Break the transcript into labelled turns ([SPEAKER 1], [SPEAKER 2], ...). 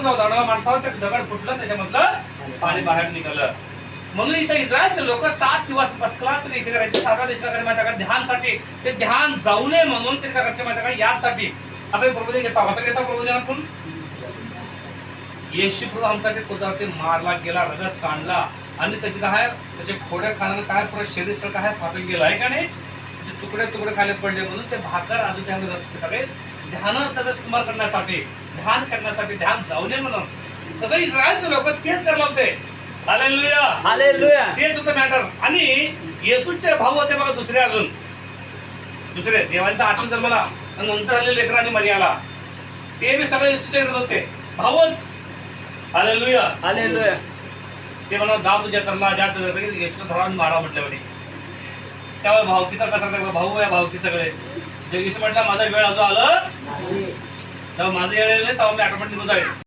[SPEAKER 1] जाऊ दगडाला मारता ते दगड फुटलं, त्याच्यामधलं पाणी बाहेर निघालं. म्हणून इथे इस्रायलचे लोक 7 दिवस फर्स्ट क्लास इथे करायचे. 7व्या दिवशी काय माहिती का, ध्यानसाठी. ते ध्यान जाऊ नये म्हणून ते काय करते माहिती का, यासाठी. आता प्रबोधन घेता, असं घेता प्रबोधन आपण. येशू प्रभू आमच्यासाठी क्रुसावरती मारला गेला, रगत सांडला आणि त्याचे काय, त्याचे खोड्या खाण्यानं काय परत शरीर सगळं काय फाटून गेलं आहे का नाही. तुकडे तुकडे खाली पडले म्हणून ते भाकर अजून त्यामध्ये रस पितात. ध्यान त्याचं स्मरण करण्यासाठी, ध्यान करण्यासाठी, ध्यान जाऊ नये म्हणून. तसं इस्रायलचे लोक तेच करत होते. Hallelujah,
[SPEAKER 2] hallelujah.
[SPEAKER 1] तेच होतं मॅटर. आणि येशूचे भाऊ होते बघा दुसरे, अजून दुसरे देवांचा आठवण जन्मला आणि नंतर आले लेकरं आणि मरियाला, ते बी सगळे येशूचे करत होते, भाऊच. Hallelujah,
[SPEAKER 2] hallelujah.
[SPEAKER 1] ते म्हणा जा तुझ्या तरला ज्या येशूला धरावून मारा म्हटलं म्हणे. त्यावेळी भावकीचा कसा भाऊ आहे, भावकी सगळे. जे येशू म्हटलं माझा वेळ अजून आलं, तेव्हा माझं वेळ नाही, तेव्हा मी ऑटोमॅटिक निघून जाईल.